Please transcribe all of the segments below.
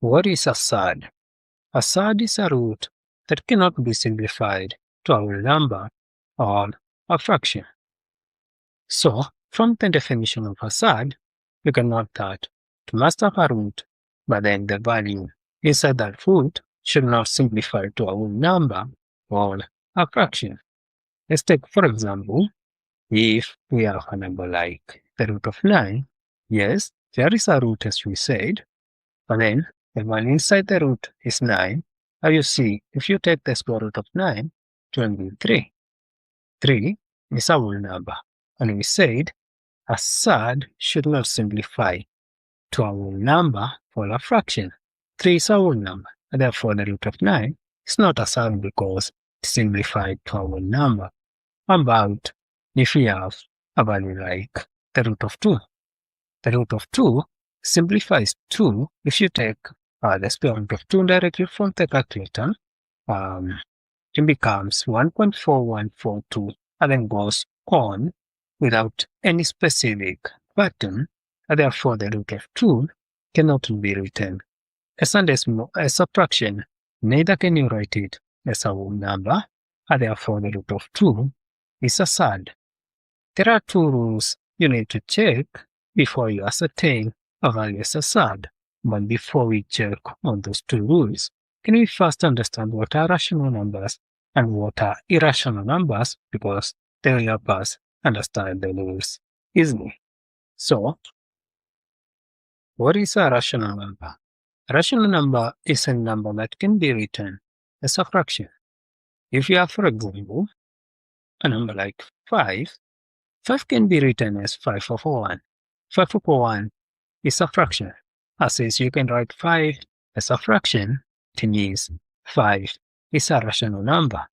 What is a surd? A surd is a root that cannot be simplified to a whole number or a fraction. So, from the definition of a surd, you can note that to master a root, but then the value inside that root should not simplify to a whole number or a fraction. Let's take, for example, if we have a number like the root of 9, yes, there is a root as we said, but then the one inside the root is 9. As you see, if you take the square root of 9, it will be 3. 3 is a whole number, and we said a surd should not simplify to a whole number or a fraction. 3 is a whole number, and therefore the root of 9 is not a surd because it's simplified to a whole number. About if we have a value like the root of 2. The root of 2 simplifies 2 if you take the square root of 2 directly from the calculator. It becomes 1.4142 and then goes on without any specific pattern, and therefore the root of 2 cannot be written as a fraction, neither can you write it as a whole number, and therefore the root of 2 is a surd. There are two rules you need to check before you ascertain a value as a surd. But before we check on those two rules, can we first understand what are rational numbers and what are irrational numbers, because they will help us understand the rules easily. So, what is a rational number? A rational number is a number that can be written as a fraction. If you have, for example, a number like 5, 5 can be written as 5 over 1. 5 over 1 is a fraction. Since you can write 5 as a fraction, it means 5 is a rational number.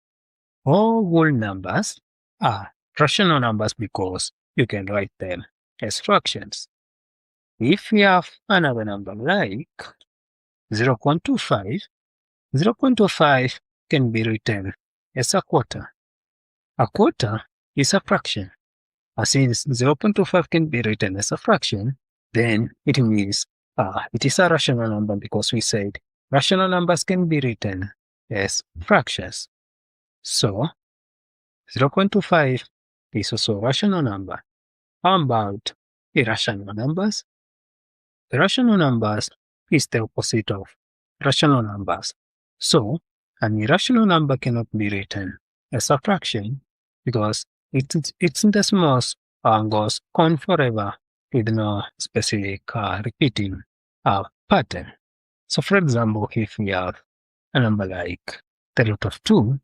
All whole numbers are rational numbers because you can write them as fractions. If we have another number like 0.25, 0.25 can be written as a quarter. A quarter is a fraction. Since 0.25 can be written as a fraction, then it means it is a rational number because we said rational numbers can be written as fractions. So, 0.25 is also a rational number. How about irrational numbers? Irrational numbers is the opposite of rational numbers. So, an irrational number cannot be written as a fraction because its decimals goes on forever with no specific repeating pattern. So, for example, if we have a number like the root of 2,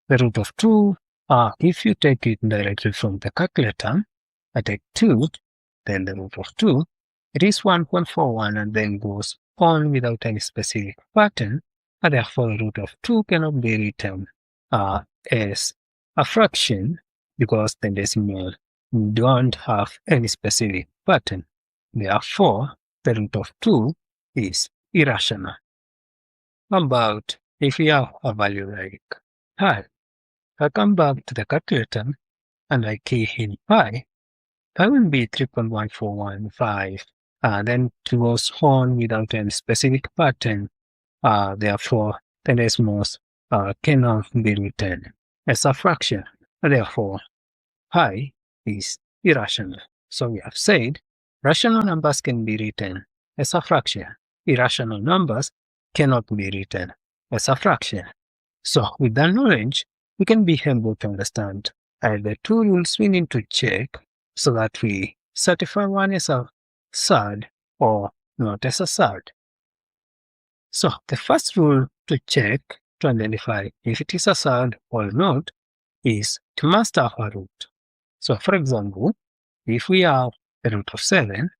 the root of 2, if you take it directly from the calculator, I take 2, then the root of 2, it is 1.41 and then goes on without any specific pattern, and therefore the root of 2 cannot be written as a fraction because the decimal don't have any specific pattern. Therefore, the root of 2 is irrational. About if we have a value like pi, I come back to the calculator and I key in pi, pi will be 3.1415, then it goes on without any specific pattern. Therefore, the decimals cannot be written as a fraction. Therefore, pi is irrational. So we have said rational numbers can be written as a fraction. Irrational numbers cannot be written as a fraction. So with that knowledge, we can be able to understand the two rules we need to check so that we certify one as a surd or not as a surd. So the first rule to check to identify if it is a surd or not is to master a root. So for example, if we have the root of 7,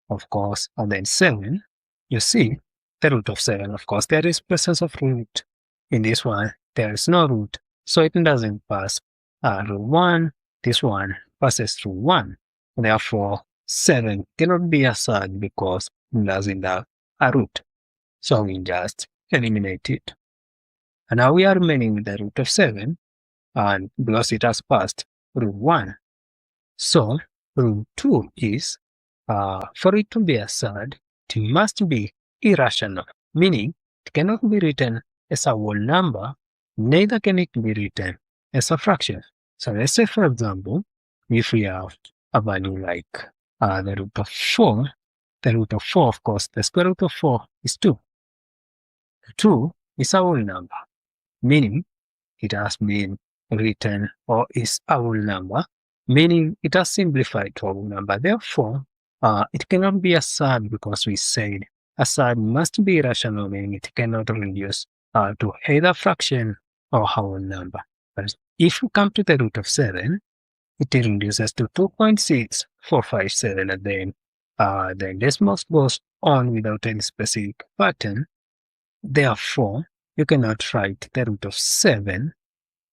of course, and then 7, you see the root of 7, of course, there is presence of root. In this one, there is no root, so it doesn't pass root 1. This one passes through 1. Therefore, 7 cannot be a surd because it doesn't have a root. So we just eliminate it. And now we are remaining with the root of 7, and because it has passed root 1. So root 2 is, for it to be a surd, it must be irrational. meaning it cannot be written as a whole number, neither can it be written as a fraction. So let's say, for example, if we have a value like the root of 4, the root of 4, of course, the square root of 4 is 2. 2 is a whole number, meaning it has been written or is a whole number, meaning it has simplified to a whole number. Therefore, it cannot be a surd because we said a surd must be rational, meaning it cannot reduce to either fraction or whole number. But if we come to the root of 7, it reduces to 2.6457, and then the decimal goes on without any specific pattern. Therefore, you cannot write the root of 7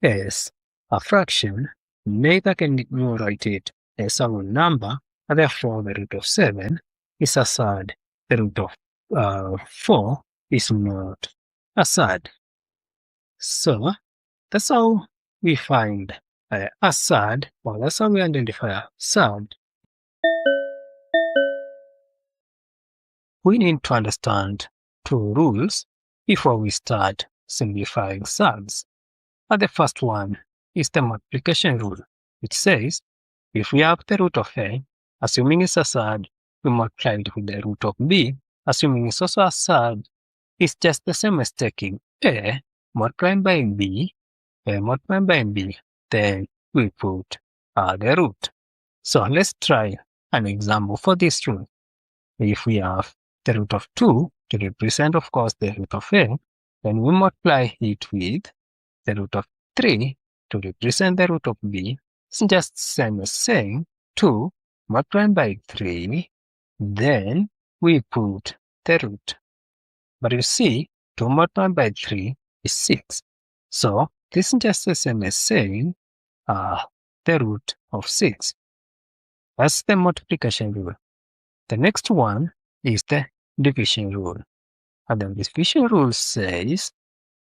as a fraction, neither can you write it as a whole number, and therefore the root of 7 is a surd. The root of 4 is not a surd. So that's how we find a surd, or that's how we identify a surd. We need to understand two rules before we start simplifying surds. The first one is the multiplication rule, which says if we have the root of a, assuming it's a surd, we multiply it with the root of b, assuming it's also a surd. It's just the same as taking a multiplied by b, then we put the root. So let's try an example for this rule. If we have the root of 2 to represent, of course, the root of a, then we multiply it with the root of 3 to represent the root of b. It's just the same as saying 2 multiplied by 3, then we put the root. But you see, 2 multiplied by 3 is 6. So this is just the same as saying the root of 6. That's the multiplication rule. The next one is the division rule. And the division rule says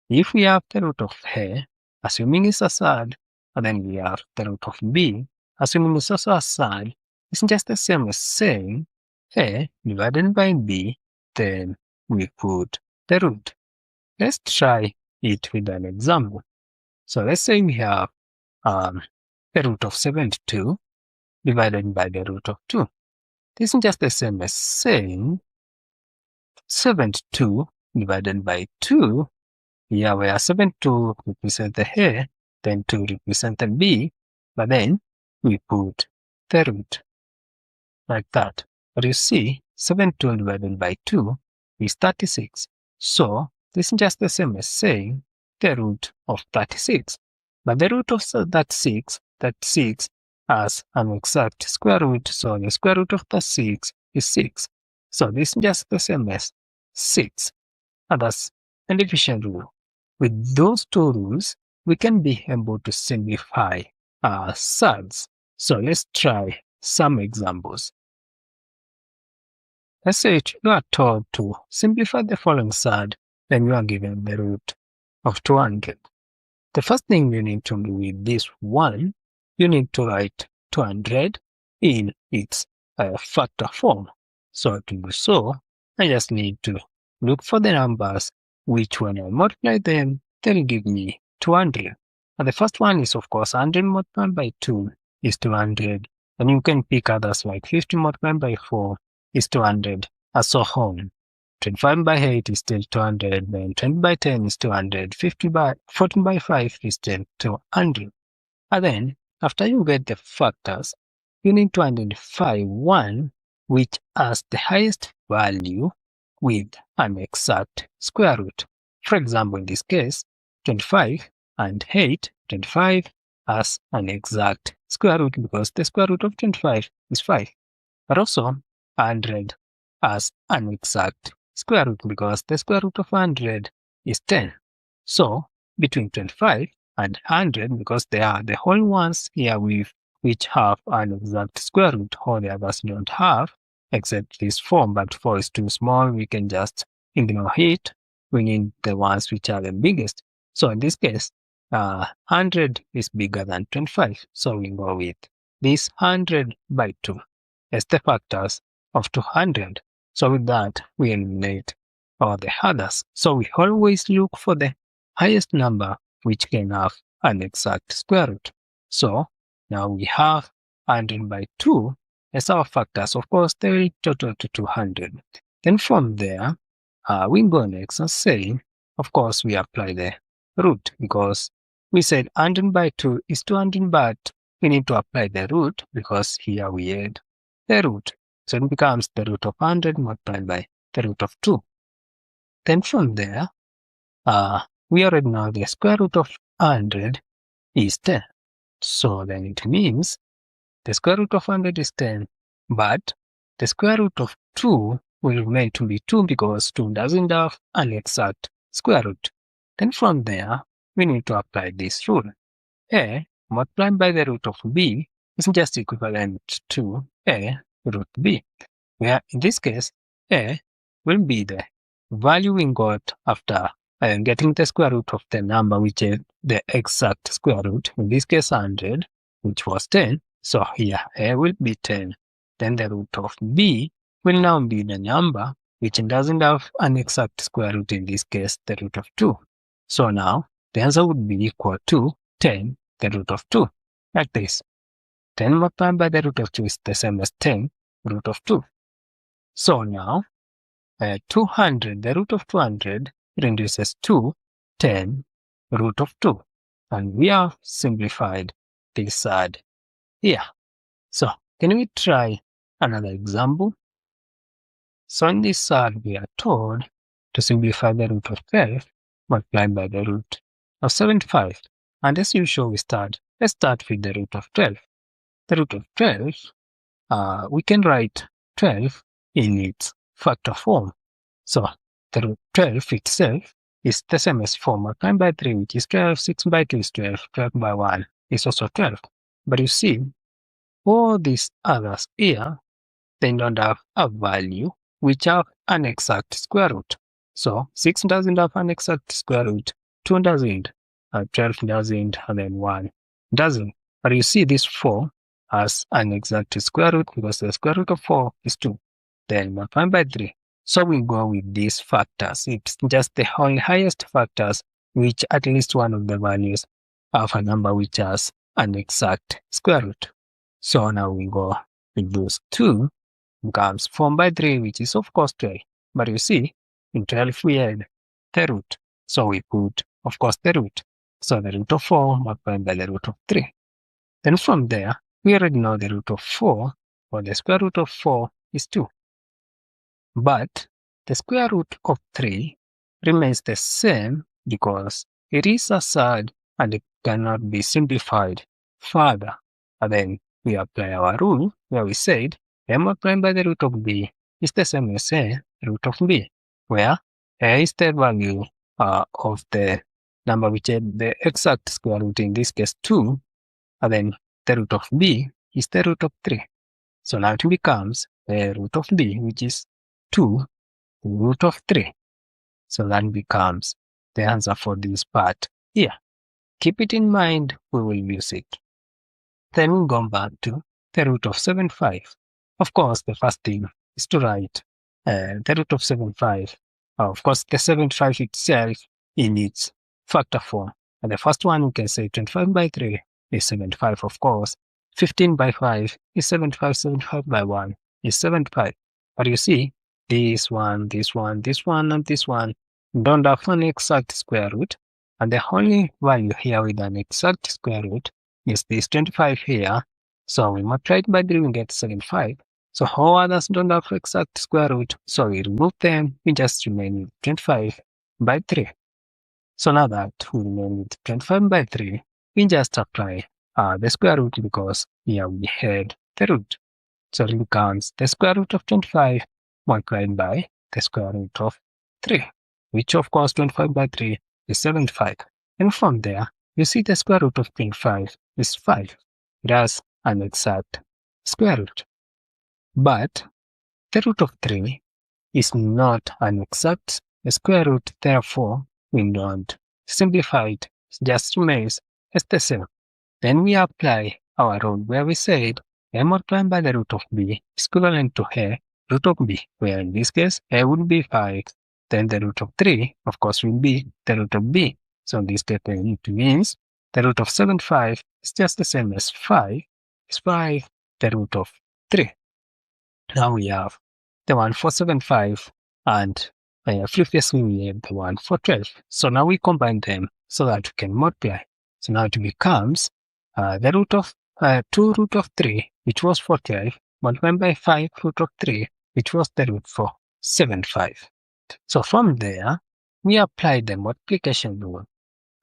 if we have the root of a, assuming it's a surd, and then we have the root of b, assuming it's also a surd, it's just the same as saying a divided by b, then we put the root. Let's try it with an example. So let's say we have the root of 72 divided by the root of 2. This is just the same as saying 72 divided by 2. Here where 72 represents the a, then 2 represents the b, but then we put the root like that. But you see, 72 divided by 2 is 36. So this is just the same as saying the root of 36. But the root of that 6 has an exact square root, so the square root of the 6 is 6. So this is just the same as 6. And that's a division rule. With those two rules, we can be able to simplify our surds. So let's try some examples. Let's say you are told to simplify the following surd, then you are given the root of 200. The first thing you need to do with this one, you need to write 200 in its factor form. So to do so, I just need to look for the numbers which when I multiply them, they'll give me 200. And the first one is, of course, 100 multiplied by 2 is 200. And you can pick others like 50 multiplied by 4 is 200, and so on. 25 by 8 is still 200, then 20 by 10 is 200, 14 by 5 is still 200. And then, after you get the factors, you need to identify one which has the highest value with an exact square root. For example, in this case, 25 and 8, 25 has an exact square root because the square root of 25 is 5. But also, 100 has an exact square root because the square root of 100 is 10. So, between 25 and 100, because they are the whole ones here with which have an exact square root, all the others don't have, except this 4, but 4 is too small, we can just ignore it. We need the ones which are the biggest. So in this case, 100 is bigger than 25, so we go with this 100 by 2 as the factors of 200. So with that, we eliminate or the others. So we always look for the highest number which can have an exact square root. So now we have 100 by 2 as our factors. Of course, they will total to 200. Then from there, we go next and say, of course, we apply the root because we said 100 by 2 is 200, but we need to apply the root because here we had the root. So it becomes the root of 100 multiplied by the root of 2. Then from there, we already know the square root of 100 is 10. So then it means the square root of 100 is 10, but the square root of 2 will remain to be 2 because 2 doesn't have an exact square root. Then from there, we need to apply this rule. A multiplied by the root of b is just equivalent to a root b, where in this case, a will be the value we got after getting the square root of the number which is the exact square root, in this case 100, which was 10. So here a will be 10. Then the root of b will now be the number which doesn't have an exact square root, in this case the root of 2. So now the answer would be equal to 10 the root of 2, like this. 10 multiplied by the root of 2 is the same as 10 root of 2. So now 200, the root of 200 reduces to 10 root of 2. And we have simplified this side here. So can we try another example? So in this side we are told to simplify the root of 12 multiplied by the root of 75. And as usual, let's start with the root of 12. The root of 12, we can write 12 in its factor form. So the root 12 itself is the same as 4 multiplied by 3, which is 12, 6 by 2 is 12, 12 by 1 is also 12. But you see, all these others here, they don't have a value which have an exact square root. So 6 doesn't have an exact square root, 2 doesn't, 12 doesn't, and then 1 doesn't. But you see this 4 has an exact square root because the square root of 4 is 2. Then multiplied by 3. So we go with these factors. It's just the only highest factors which at least one of the values of a number which has an exact square root. So now we go with those 2 becomes 4 by 3, which is of course 12. But you see, in 12 we had the root. So we put, of course, the root. So the root of 4 multiplied by the root of 3. Then from there, we already know the root of 4, or the square root of 4 is 2. But the square root of 3 remains the same because it is a surd and it cannot be simplified further. And then we apply our rule where we said a multiplied by the root of b is the same as a root of b, where a is the value of the number which is the exact square root, in this case 2, and then the root of b is the root of 3. So now it becomes the root of b, which is 2 root of 3. So that becomes the answer for this part here. Keep it in mind, we will use it. Then we'll go back to the root of 75. Of course, the first thing is to write the root of 75. Of course, the 75 itself in its factor form. And the first one we can say 25 by 3 is 75, of course. 15 by 5 is 75, 75 by 1 is 75. But you see, this one, this one, this one, and this one don't have an exact square root. And the only value here with an exact square root is this 25 here. So we multiply it by 3, we get 75. So all others don't have exact square root. So we remove them, we just remain with 25 by 3. So now that we remain with 25 by 3, we just apply the square root because here we had the root. So it becomes the square root of 25 multiplied by the square root of 3, which of course 25 by 3 is 75. And from there, you see the square root of 25 is 5. It has an exact square root. But the root of 3 is not an exact square root, therefore we don't simplify it, it just remains as the same. Then we apply our rule where we said a multiplied by the root of b is equivalent to a root of b, where in this case a would be 5 then the root of 3, of course, will be the root of b. So in this case, it means the root of 75 is just the same as 5 is 5, the root of 3. Now we have the one for 75 and previously we had the one for 12. So now we combine them so that we can multiply. So now it becomes the root of 2 root of 3, which was for 12, multiplied by 5 root of 3, which was the root for 75. So from there, we apply the multiplication rule.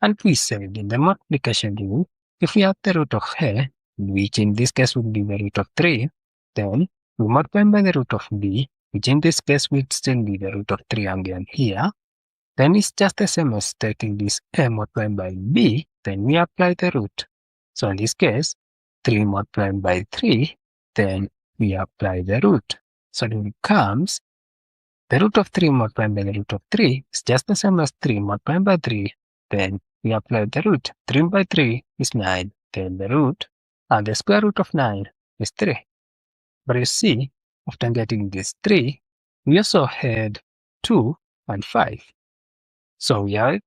And we said in the multiplication rule, if we have the root of a, which in this case would be the root of 3, then we multiply by the root of b, which in this case will still be the root of 3 again here. Then it's just the same as taking this a multiplied by b, then we apply the root. So in this case, 3 multiplied by 3, then we apply the root. So it becomes the root of 3 multiplied by the root of 3 is just the same as 3 multiplied by 3, then we apply the root. 3 by 3 is 9, then the root, and the square root of 9 is 3. But you see, after getting this 3, we also had 2 and 5. So we are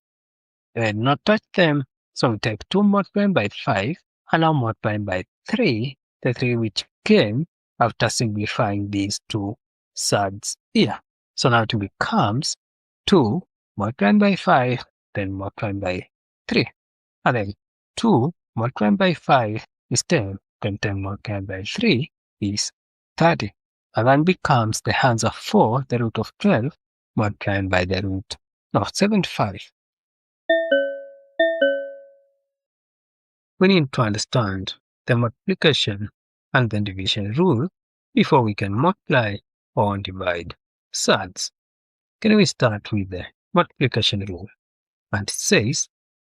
not touch them. So we take 2 multiplied by 5 and now multiplied by 3, the 3 which came after simplifying these two surds here. So now it becomes 2 multiplied by 5, then multiplied by 3. And then 2 multiplied by 5 is 10, then 10 multiplied by 3 is 30. And then becomes the answer 4, the root of 12, multiplied by the root of 75. We need to understand the multiplication and the division rule before we can multiply or divide surds. Can we start with the multiplication rule? And it says,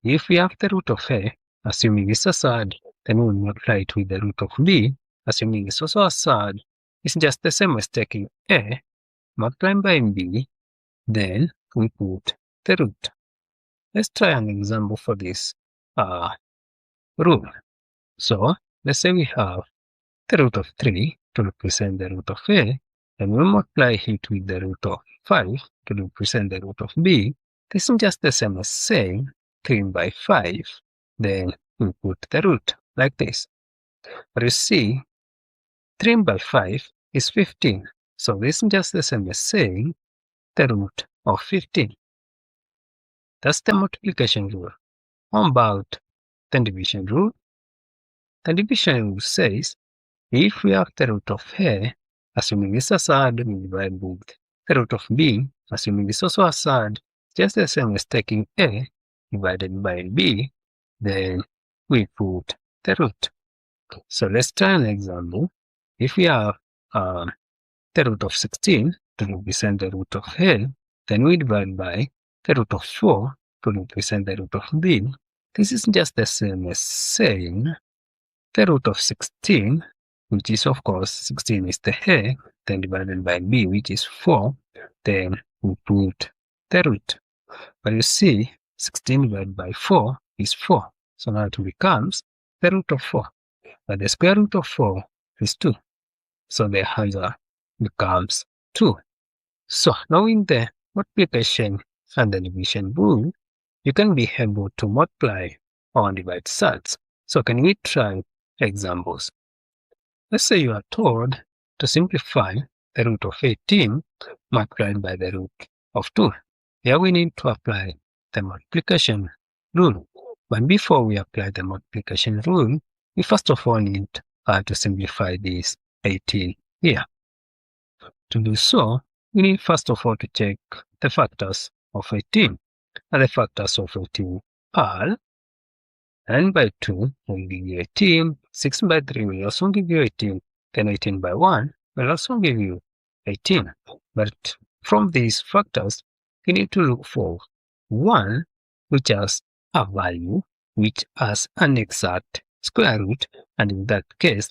if we have the root of a, assuming it's a surd, then we will multiply it with the root of b, assuming it's also a surd. It's just the same as taking a, multiplying by b, then we put the root. Let's try an example for this rule. So let's say we have the root of 3 to represent the root of a, and we multiply it with the root of 5 to represent the root of b. This is just the same as saying 3 by 5, then we put the root like this. But you see, 3 by 5 is 15, so this is just the same as saying the root of 15. That's the multiplication rule. How about the division rule? The division rule says, if we have the root of a, assuming it's a surd, we divide with the root of b, assuming it's also a surd, just the same as taking a divided by b, then we put the root. So let's try an example. If we have the root of 16 to represent the root of a, then we divide by the root of 4 to represent the root of b. This is just the same as saying the root of 16, which is of course 16 is the a, then divided by b, which is 4, then we put the root. But you see, 16 divided by 4 is 4. So now it becomes the root of 4. But the square root of 4 is 2. So the answer becomes 2. So knowing the multiplication and the division rule, you can be able to multiply or divide surds. So can we try examples? Let's say you are told to simplify the root of 18 multiplied by the root of 2. Here we need to apply the multiplication rule. But before we apply the multiplication rule, we first of all need to simplify this 18 here. To do so, we need first of all to check the factors of 18. And the factors of 18 are 9 by 2 will give you 18, 6 by 3 will also give you 18, then 18 by 1 will also give you 18. But from these factors, you need to look for one which has a value which has an exact square root, and in that case,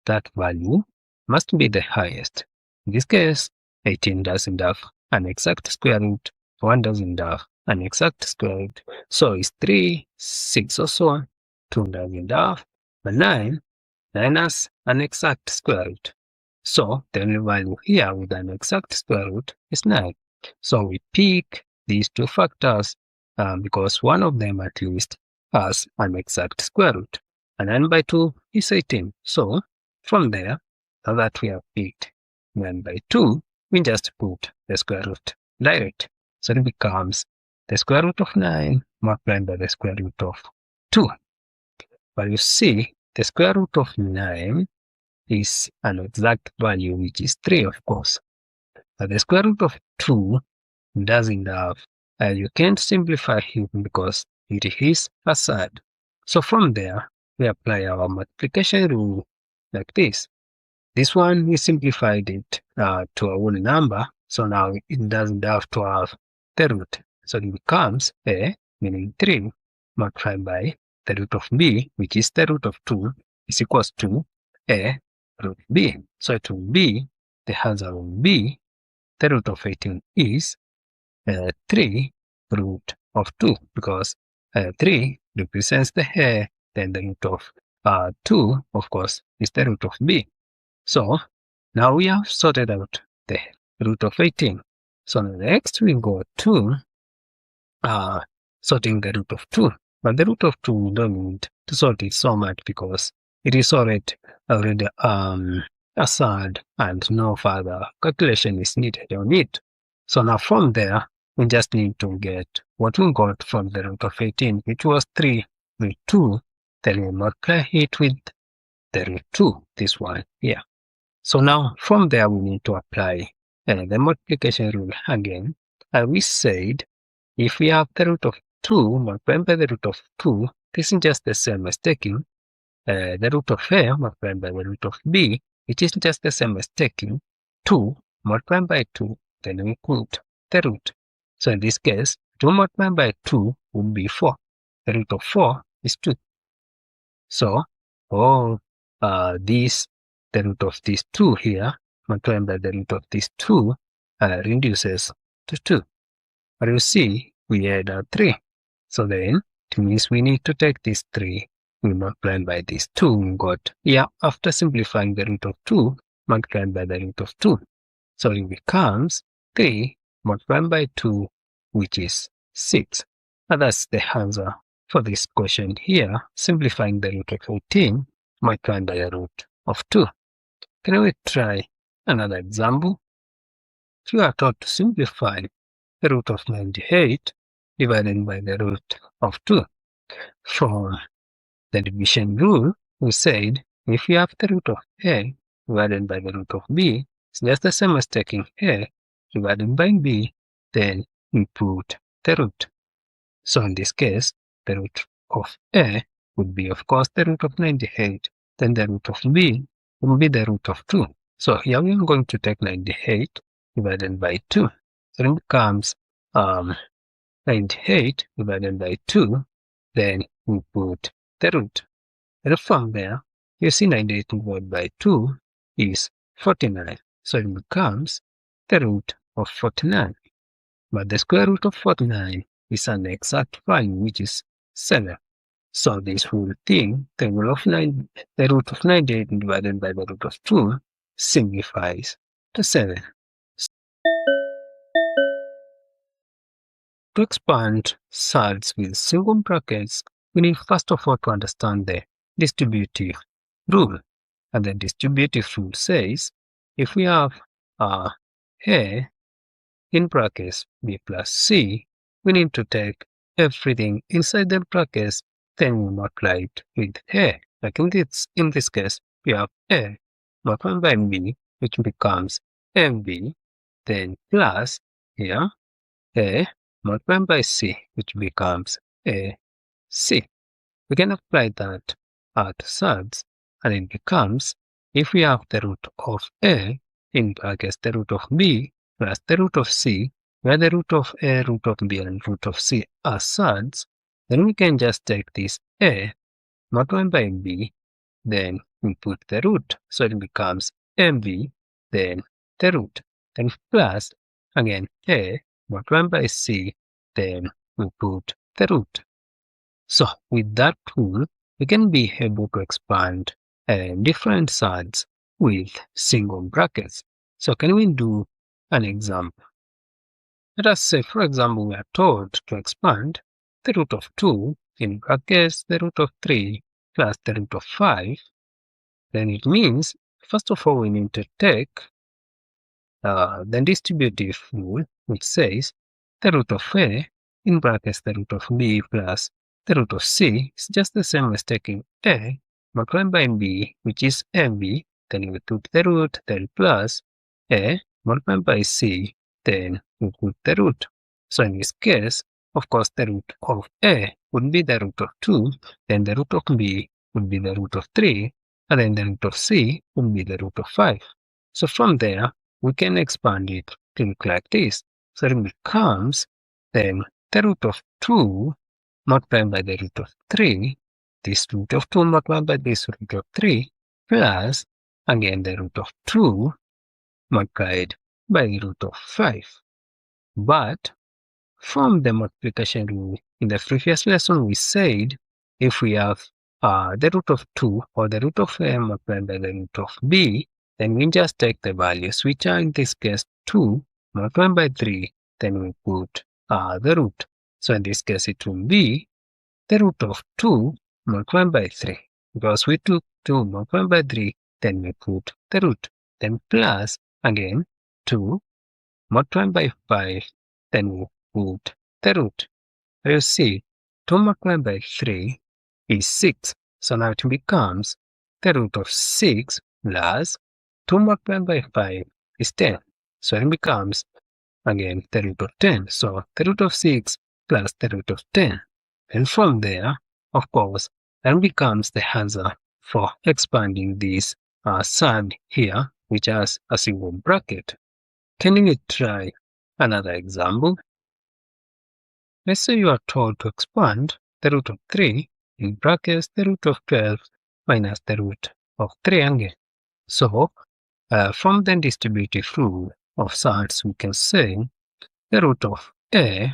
that value must be the highest. In this case, 18 doesn't have an exact square root, 1 doesn't have an exact square root, so it's 3, 6 or so on, 2 doesn't have, but 9 has an exact square root. So the only value here with an exact square root is 9. So we pick these two factors because one of them at least has an exact square root. And 9 by 2 is 18. So from there, now that we have picked 9 by 2, we just put the square root direct. So it becomes the square root of 9 multiplied by the square root of 2. But you see, the square root of 9 is an exact value, which is 3, of course. But the square root of 2 doesn't have, you can't simplify it because it is a surd. So from there, we apply our multiplication rule like this. This one, we simplified it to a whole number. So now it doesn't have to have the root. So it becomes a, meaning 3, multiplied by the root of b, which is the root of 2, is equals to a root b. So it will be, the answer will be, the root of 18 is 3 root of 2, because 3 represents the a, then the root of 2, of course, is the root of b. So now we have sorted out the root of 18. So next we go to sorting the root of 2. But the root of 2, we don't need to sort it so much because it is already assigned and no further calculation is needed on it. So now from there, we just need to get what we got from the root of 18, which was 3 root 2. Then we multiply it with the root 2, this one here. So now from there, we need to apply the multiplication rule again. We said if we have the root of 2 multiplied by the root of 2, this is just the same as taking the root of a multiplied by the root of b, which is just the same as taking 2 multiplied by 2, then we put the root. So in this case, 2 multiplied by 2 would be 4. The root of 4 is 2. So this, the root of this 2 here, multiplied by the root of this 2, reduces to 2. But you see, we add 3. So then, it means we need to take this 3, we multiply by this 2, we got, after simplifying the root of 2, multiplied by the root of 2. So it becomes 3 multiplied by 2, which is 6. And that's the answer for this question here, simplifying the root of 18 multiplied by the root of 2. Can we try another example? If you are taught to simplify the root of 98 divided by the root of 2. From the division rule, we said if you have the root of a divided by the root of b, it's just the same as taking a divided by b, then we put the root. So in this case, the root of a would be, of course, the root of 98, then the root of b will be the root of 2. So here we are going to take 98 divided by 2. So it becomes 98 divided by 2, then we put the root. And from there, you see 98 divided by 2 is 49. So it becomes the root of 49. But the square root of 49 is an exact value, which is 7. So this whole thing, the root of 98 divided by the root of 2 simplifies to 7. To expand surds with single brackets, we need first of all to understand the distributive rule. And the distributive rule says if we have a in brackets b plus c, we need to take everything inside the brackets, then we multiply it with a. Like in this case, we have a multiplied by b, which becomes mb, then plus here a multiplied by c, which becomes a c. We can apply that to surds, and it becomes if we have the root of a in brackets the root of b plus the root of c, where the root of a, root of b, and root of c are surds, then we can just take this a multiplied by b, then we put the root. So it becomes mb, then the root, then plus again a multiplied by c, then we put the root. So with that tool, we can be able to expand different surds with single brackets. So can we do an example? Let us say, for example, we are told to expand the root of 2 in brackets the root of 3 plus the root of 5. Then it means, first of all, we need to take the distributive rule, which says the root of a in brackets the root of b plus the root of c is just the same as taking a multiplied by b, which is ab. Then we put the root, then plus a multiplied by c, then we put the root. So in this case, of course, the root of a would be the root of 2, then the root of b would be the root of 3, and then the root of c would be the root of 5. So from there, we can expand it to look like this. So it becomes then the root of 2 multiplied by the root of 3, this root of 2 multiplied by this root of 3, plus again the root of 2 multiplied by the root of 5. But from the multiplication rule in the previous lesson, we said if we have the root of 2 or the root of a multiplied by the root of b, then we just take the values, which are in this case 2 multiplied by 3, then we put the root. So in this case, it will be the root of 2 multiplied by 3. Because we took 2 multiplied by 3, then we put the root. Then plus, again, 2 multiplied by 5, then we put the root. You see, 2 multiplied by 3 is 6. So now it becomes the root of 6 plus 2 multiplied by 5 is 10. So it becomes, again, the root of 10. So the root of 6 plus the root of 10. And from there, of course, that becomes the answer for expanding this side here, which has a single bracket. Can we try another example? Let's say you are told to expand the root of 3 in brackets the root of 12 minus the root of 3 again. So, from the distributive rule of surds, we can say the root of a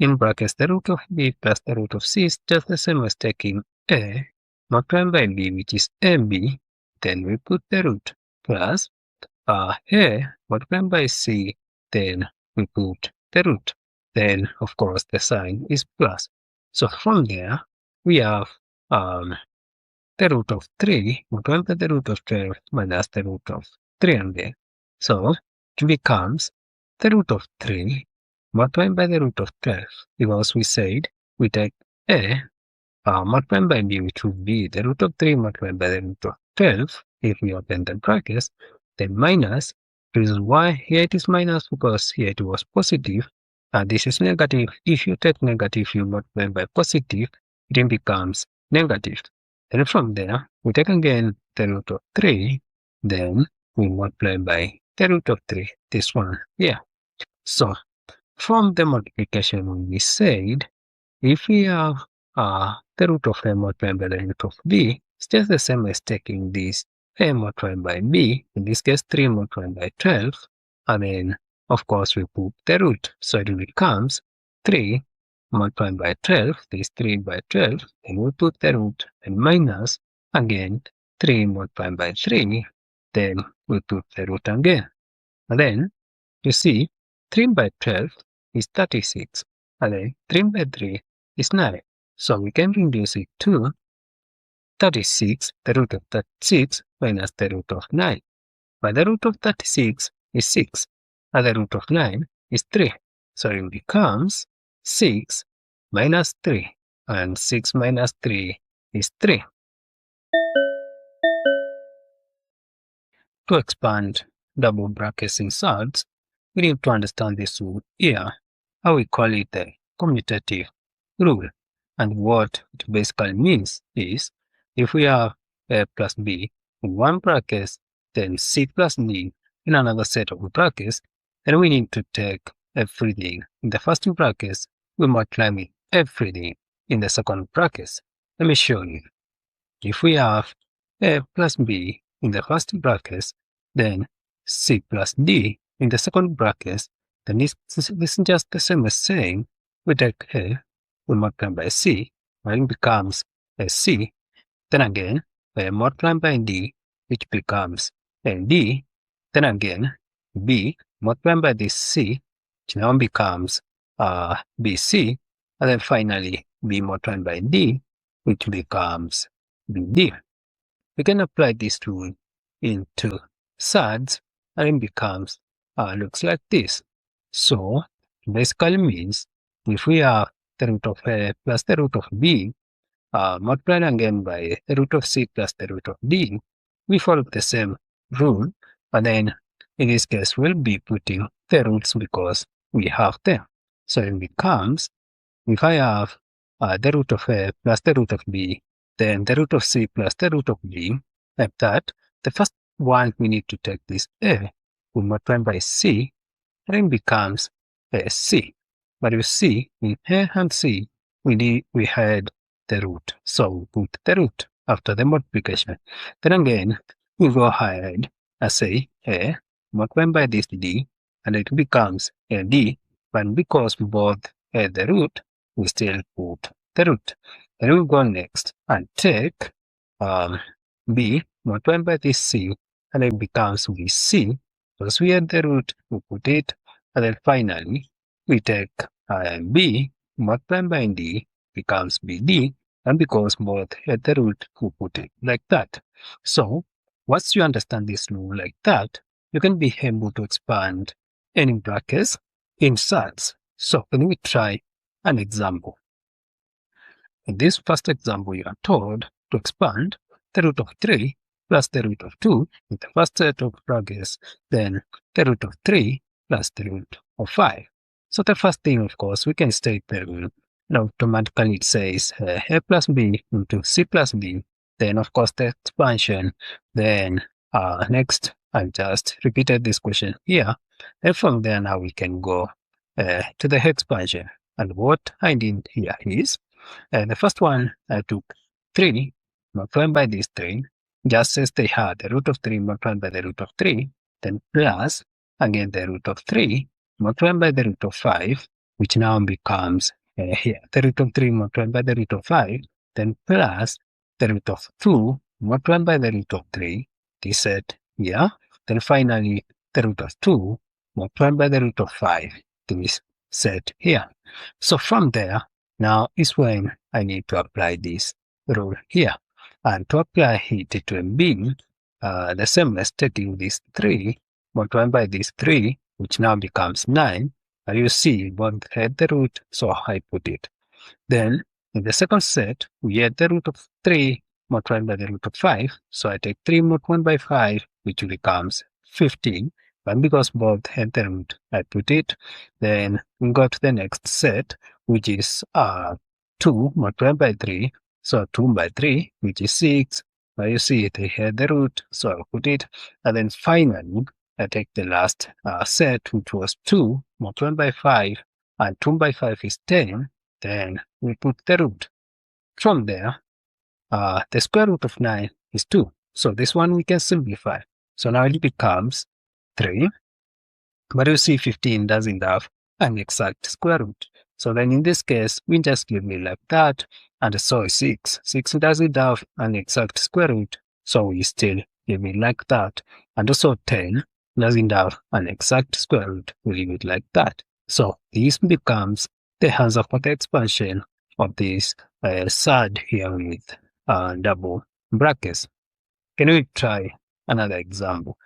in brackets the root of b plus the root of c is just the same as taking a multiplied by b, which is ab. Then we put the root plus a multiplied by c, then we put the root. Then, of course, the sign is plus. So from there, we have the root of 3 multiplied by the root of 12 minus the root of 3 again. So it becomes the root of 3 multiplied by the root of 12, because we said we take a multiplied by b, which would be the root of 3 multiplied by the root of 12 if we open the brackets, then minus. Reason why here it is minus, because here it was positive, and this is negative. If you take negative, you multiply by positive, it becomes negative. And from there, we take again the root of 3, then we multiply by the root of 3, this one here. So from the multiplication, we said if we have the root of a multiplied by the root of b, it's just the same as taking this a multiplied by b, in this case 3 multiplied by 12, and then of course we put the root. So it becomes 3 multiplied by 12, this 3 by 12, then we put the root, and minus again 3 multiplied by 3, then we put the root again. And then you see 3 by 12 is 36, and then 3 by 3 is 9. So we can reduce it to 36, the root of 36 minus the root of 9. But the root of 36 is 6, and the root of 9 is 3. So it becomes 6 minus 3, and 6 minus 3 is 3. To expand double brackets in surds, we need to understand this rule here. How we call it the commutative rule. And what it basically means is, if we have a plus b in one bracket, then c plus d in another set of brackets, then we need to take everything in the first two brackets, we multiply with everything in the second bracket. Let me show you. If we have a plus b in the first bracket, then c plus d in the second bracket, then this is just the same as saying we take a, we multiply by c, and it becomes a c. Then again, we multiply by d, which becomes a d. Then again, b multiplied by this c, which now becomes BC, and then finally B multiplied by D, which becomes BD. We can apply this rule into surds, and it becomes looks like this. So basically means if we have the root of A plus the root of B multiplied again by the root of C plus the root of D, we follow the same rule, but then in this case we'll be putting the roots because we have them. So it becomes, if I have the root of A plus the root of B, then the root of C plus the root of D, like that, the first one we need to take this A, we multiply by C, and it becomes C. But you see, in A and C, we had the root. So we put the root after the multiplication. Then again, we go ahead and say A multiplied by this D, and it becomes a D. But because we both had the root, we still put the root. Then we go next and take B multiplied by this C, and it becomes BC. Because we had the root, we put it, and then finally we take B multiplied by D becomes BD, and because both had the root, we put it like that. So once you understand this rule like that, you can be able to expand any brackets in surds. So let me try an example. In this first example, you are told to expand the root of 3 plus the root of 2 with the first set of brackets, then the root of 3 plus the root of 5. So the first thing, of course, we can state the rule. Now automatically it says A plus B into C plus B. Then of course the expansion. Then next I just repeated this question here. And from there now we can go to the expansion. And what I did here is the first one I took 3 multiplied by this 3, just as they had the root of 3 multiplied by the root of 3, then plus again the root of 3 multiplied by the root of 5, which now becomes here the root of 3 multiplied by the root of 5, then plus the root of 2 multiplied by the root of 3, this set here, then finally the root of 2 multiplied by the root of 5, this set here. So from there, now is when I need to apply this rule here. And to apply it to a B, the same as taking this 3 multiplied by this 3, which now becomes 9. And you see, both had the root, so I put it. Then in the second set, we had the root of 3 multiplied by the root of 5. So I take 3 multiplied by 5, which becomes 15. But because both had the root, I put it. Then we go to the next set, which is 2 multiplied by 3. So 2 by 3, which is 6. Now you see they had the root, so I put it. And then finally, I take the last set, which was 2 multiplied by 5, and 2 by 5 is 10. Then we put the root. From there, the square root of 9 is 2. So this one we can simplify. So now it becomes 3. But you see 15 doesn't have an exact square root. So then in this case, we just leave it like that. And so 6. 6 doesn't have an exact square root. So we still leave it like that. And also 10 doesn't have an exact square root. We leave it like that. So this becomes the answer for the expansion of this surd here with double brackets. Can we try another example?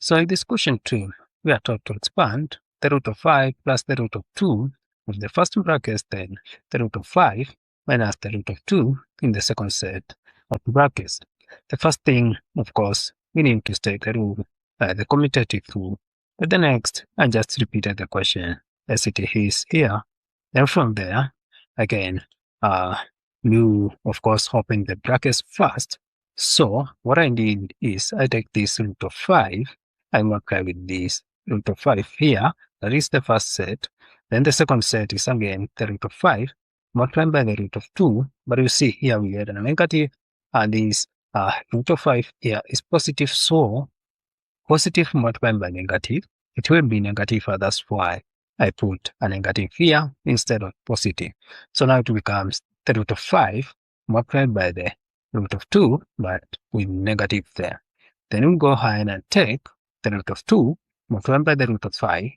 So in this question 2, we are taught to expand the root of 5 plus the root of 2 with the first brackets, then the root of 5 minus the root of 2 in the second set of brackets. The first thing, of course, we need to state the rule, the commutative rule. But the next, I just repeated the question as it is here. Then from there, again, you, of course, open the brackets first. So what I did is I take this root of 5, I multiply with this root of 5 here. That is the first set. Then the second set is again the root of 5 multiplied by the root of 2. But you see here we had a negative, and this root of 5 here is positive. So positive multiplied by negative, it will be negative. That's why I put a negative here instead of positive. So now it becomes the root of 5 multiplied by the root of 2, but with negative there. Then we go ahead and take the root of 2 multiplied by the root of 5.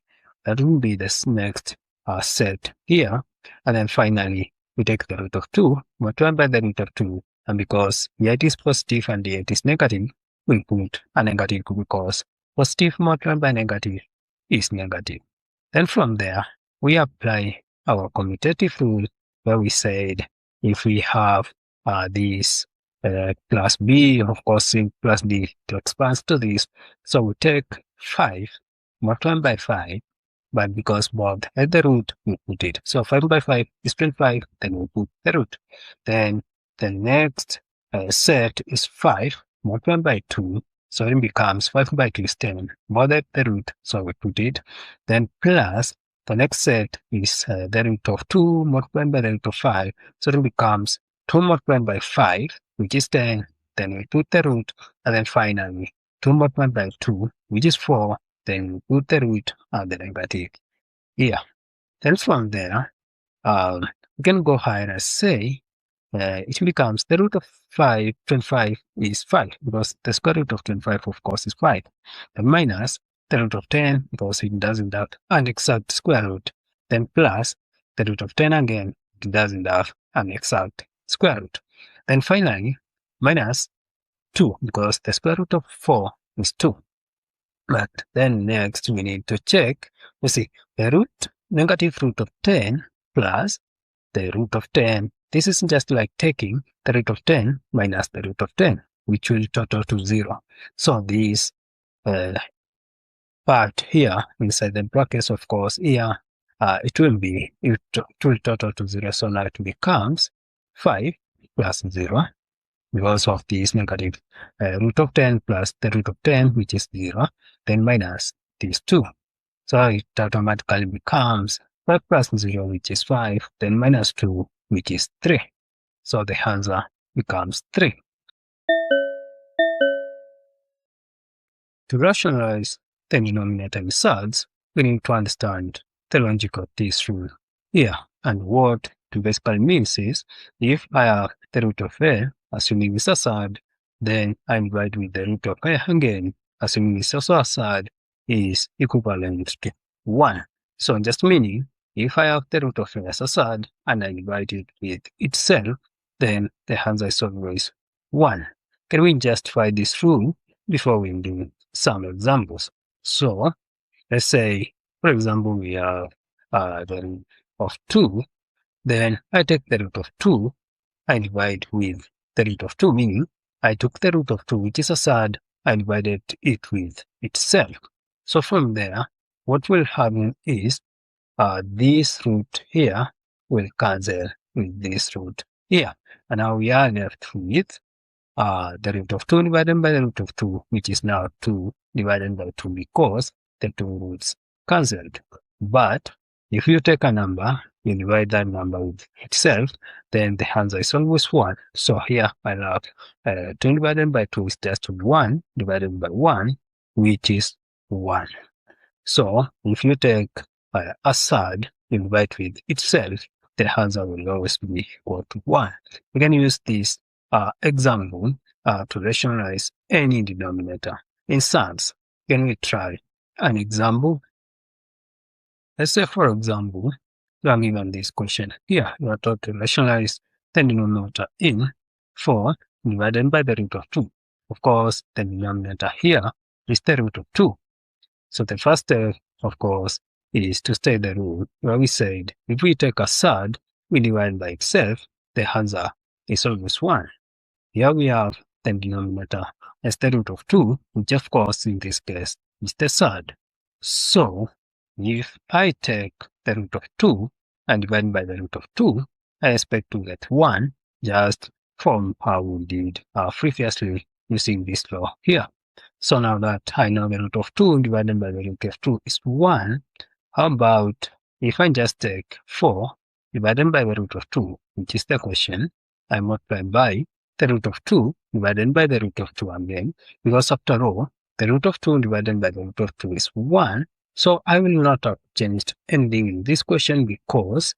that will be this next set here. And then finally, we take the root of 2, multiplied by the root of 2. And because here it is positive and here it is negative, we put a negative because positive multiplied by negative is negative. Then from there, we apply our commutative rule where we said if we have this plus b, of course, plus b to expand to this. So we take 5 multiplied by 5, but because both at the root, we put it. So 5 by 5 is 25, then we put the root. Then the next set is 5 multiplied by 2. So it becomes 5 by 2 is 10, both at the root, so we put it. Then plus the next set is the root of 2 multiplied by the root of 5. So it becomes 2 multiplied by 5, which is 10. Then we put the root. And then finally, 2 multiplied by 2, which is 4. Then we put the root and the negative here. Then from there, we can go higher and say it becomes the root of 25 is 5, because the square root of 25, of course, is 5. Then minus the root of 10, because it doesn't have an exact square root. Then plus the root of 10 again, it doesn't have an exact square root. Then finally, minus 2, because the square root of 4 is 2. But then next we need to check, we see the negative root of 10 plus the root of 10. This is just like taking the root of 10 minus the root of 10, which will total to 0. So this part here inside the brackets, of course, here it will total to 0. So now it becomes 5 plus 0 because of this negative root of 10 plus the root of 10, which is 0, then minus these 2. So it automatically becomes 5 plus 0, which is 5, then minus 2, which is 3. So the answer becomes 3. To rationalize the denominator in surds, we need to understand the logic of this rule here. And what it basically means is, if I have the root of a, assuming it's a surd, then I divide with the root of a again, assuming it's also a surd, is equivalent to 1. So just meaning, if I have the root of a as a surd and I divide it with itself, then the answer is always 1. Can we justify this rule before we do some examples? So let's say, for example, we have the root of 2. Then I take the root of 2, I divide with the root of 2, meaning I took the root of 2, which is a surd, I divided it with itself. So from there, what will happen is this root here will cancel with this root here. And now we are left with the root of 2 divided by the root of 2, which is now 2 divided by 2, because the two roots cancelled. But if you take a number, you divide that number with itself, then the answer is always 1. So here I have 2 divided by 2 is just 1 divided by 1, which is 1. So if you take a surd, you divide with itself, the answer will always be equal to 1. We can use this example to rationalize any denominator in surds. Can we try an example? Let's say, for example, we are given this question here. You are taught to rationalize the denominator in 4 divided by the root of 2. Of course, the denominator here is the root of 2. So the first step, of course, is to state the rule where we said if we take a surd, we divide by itself, the answer is always 1. Here we have the denominator as the root of 2, which of course in this case is the surd. So if I take the root of 2 and divide by the root of 2, I expect to get 1, just from how we did previously using this law here. So now that I know the root of 2 divided by the root of 2 is 1, how about if I just take 4 divided by the root of 2, which is the question, I multiply by the root of 2 divided by the root of 2 again, because after all, the root of 2 divided by the root of 2 is 1. So I will not have changed anything in this question, because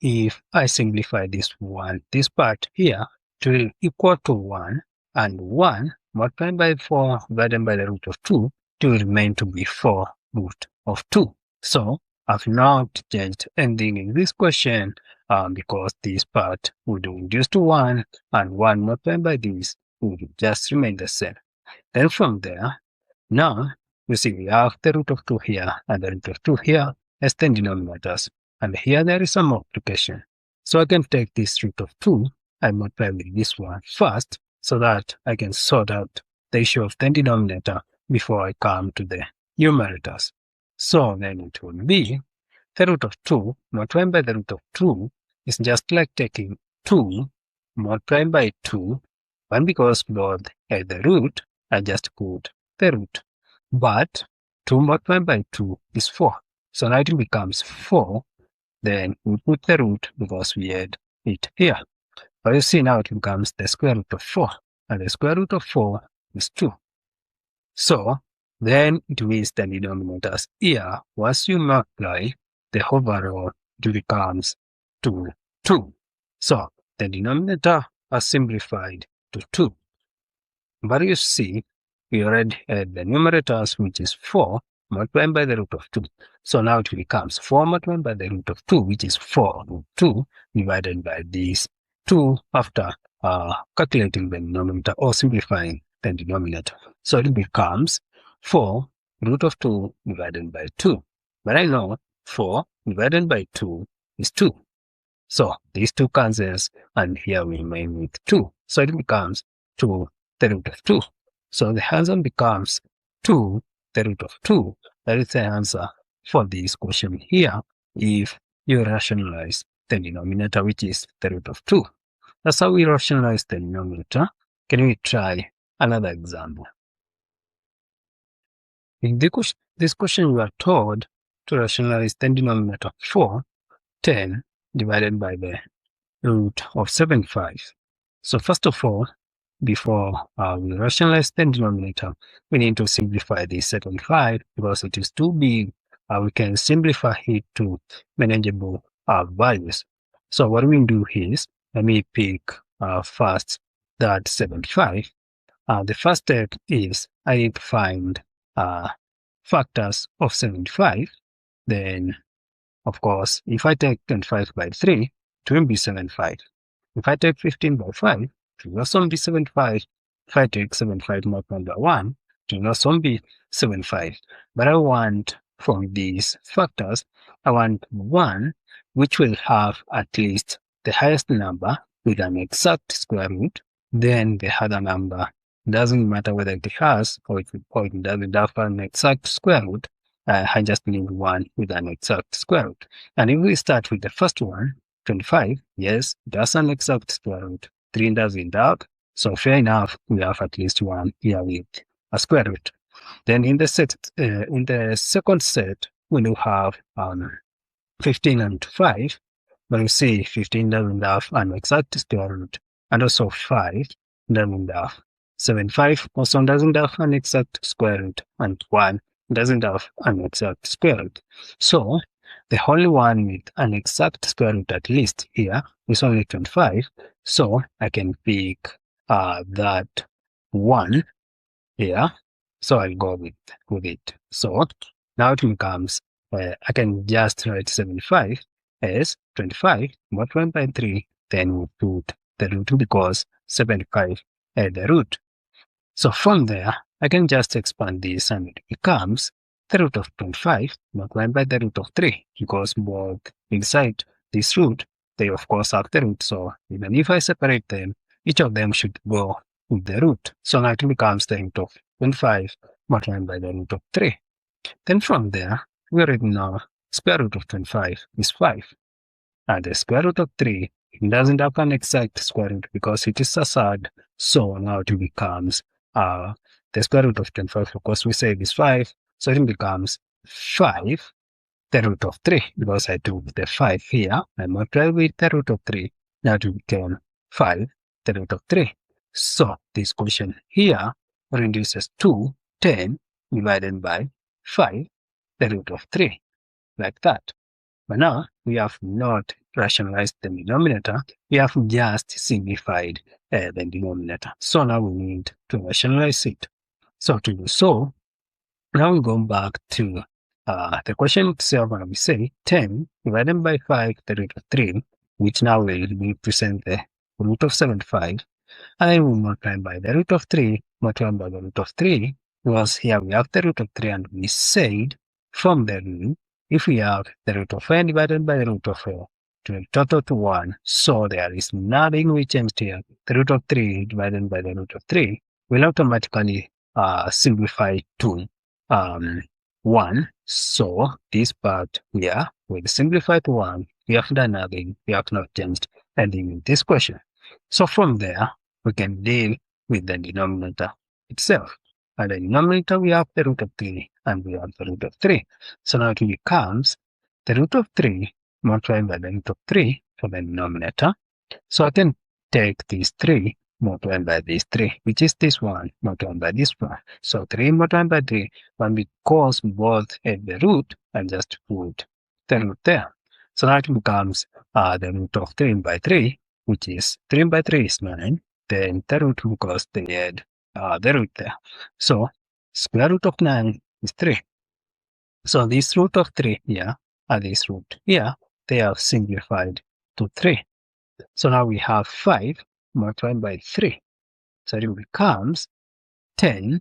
if I simplify this part here, it will equal to 1, and 1 multiplied by 4 divided by the root of 2, it will remain to be 4 root of 2. So I've not changed anything in this question because this part would reduce to 1 and 1 multiplied by this would just remain the same. Then from there, now you see we have the root of 2 here and the root of 2 here as 10 denominators. And here there is some multiplication. So I can take this root of 2 and multiply with this one first so that I can sort out the issue of 10 denominator before I come to the numerators. So then it will be the root of 2 multiplied by the root of 2 is just like taking 2 multiplied by 2, and because both at the root, I just put the root. But 2 multiplied by 2 is 4. So now it becomes 4. Then we put the root because we had it here. But you see now it becomes the square root of 4. And the square root of 4 is 2. So then it means the denominators here, once you multiply the overall, it becomes 2. So the denominator are simplified to 2. But you see, we already had the numerators, which is 4 multiplied by the root of 2. So now it becomes 4 multiplied by the root of 2, which is 4 root 2 divided by this 2 after calculating the denominator or simplifying the denominator. So it becomes 4 root of 2 divided by 2. But I know 4 divided by 2 is 2. So these two cancels, and here we remain with 2. So it becomes 2 the root of 2. So the answer becomes 2 the root of 2. That is the answer for this question here if you rationalize the denominator, which is the root of 2. That's how we rationalize the denominator. Can we try another example? In this question, we are told to rationalize the denominator 4, 10 divided by the root of 75. So first of all, before we rationalize the denominator, we need to simplify the 75 because it is too big. We can simplify it to manageable values. So what we do is, let me pick first that 75. The first step is I need to find factors of 75. Then, of course, if I take 25 by 3, it will be 75. If I take 15 by 5, it will also be 75. If I take 75 multiplied by 1, it will also be 75. But I want from these factors, I want one which will have at least the highest number with an exact square root. Then the other number doesn't matter whether it has or it doesn't have an exact square root. I just need one with an exact square root. And if we start with the first one, 25, yes, that's an exact square root. 3 doesn't have, so fair enough, we have at least one here with a square root. Then in the second set, we will have 15 and 5, but you see 15 doesn't have an exact square root, and also 5 doesn't have. 75 also doesn't have an exact square root, and 1 doesn't have an exact square root. So the only one with an exact square root at least here is only 25. So I can pick that one here. So I'll go with it. So now it becomes, I can just write 75 as 25 multiplied by 3. Then we put the root because 75 at the root. So from there, I can just expand this and it becomes the root of 25 multiplied by the root of 3 because both inside this root, they of course have the root. So even if I separate them, each of them should go with the root. So now it becomes the root of 25 multiplied by the root of 3. Then from there, we already know square root of 25 is 5. And the square root of 3 doesn't have an exact square root because it is a surd. So now it becomes the square root of 25, of course, we say is 5. So it becomes 5, the root of 3, because I took the 5 here. I multiply with the root of 3. Now it became 5, the root of 3. So this question here reduces to 10 divided by 5, the root of 3, like that. But now we have not rationalized the denominator, we have just simplified the denominator. So now we need to rationalize it. So to do so, now we go back to the question itself, we say 10 divided by 5 the root of 3, which now will represent the root of 75, and then we multiply by the root of 3, multiply by the root of 3, because here we have the root of 3, and we said from the root, if we have the root of 4 divided by the root of 4, to the total to 1, so there is nothing we changed here. The root of 3 divided by the root of 3 will automatically simplify to 1. So this part here will simplify to 1. We have done nothing. We have not changed anything in this question. So from there, we can deal with the denominator itself. And the denominator, we have the root of 3 and we have the root of 3. So now it becomes the root of 3 multiplied by the root of 3 for the denominator. So I can take these 3 multiplied by this 3, which is this one, multiplied by this one. So 3 multiplied by 3, when we cause both at the root, and just put the root there. So now it becomes the root of 3 by 3, which is 3 by 3 is 9. Then the root, because they add the root there. So square root of 9 is 3. So this root of 3 here and this root here, they are simplified to 3. So now we have 5 multiplied by 3. So it becomes 10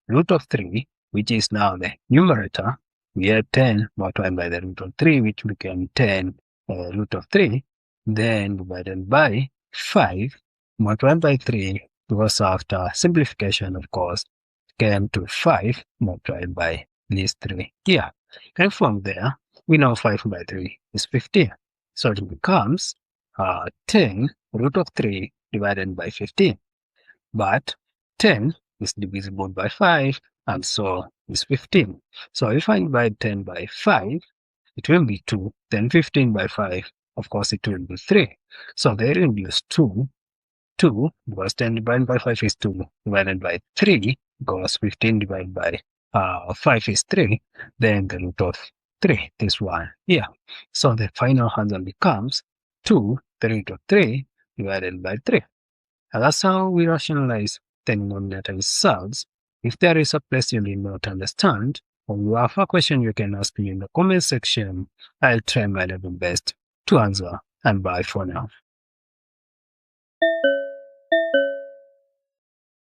root of 3, which is now the numerator. We had 10 multiplied by the root of 3, which became 10 root of 3. Then divided by 5 multiplied by 3, because after simplification, of course, came to 5 multiplied by these 3 here. And from there, we know 5 by 3 is 15. So it becomes 10 root of 3 divided by 15. But 10 is divisible by 5, and so is 15. So if I divide 10 by 5, it will be 2. Then 15 by 5, of course, it will be 3. So the remainder is 2, because 10 divided by 5 is 2, divided by 3, because 15 divided by 5 is 3, then the root of 3, this one here. So the final answer becomes 2, the root of 3, divided by 3. And that's how we rationalize the denominator in Surds. If there is a place you did not understand, or you have a question, you can ask me in the comment section. I'll try my level best to answer, and bye for now.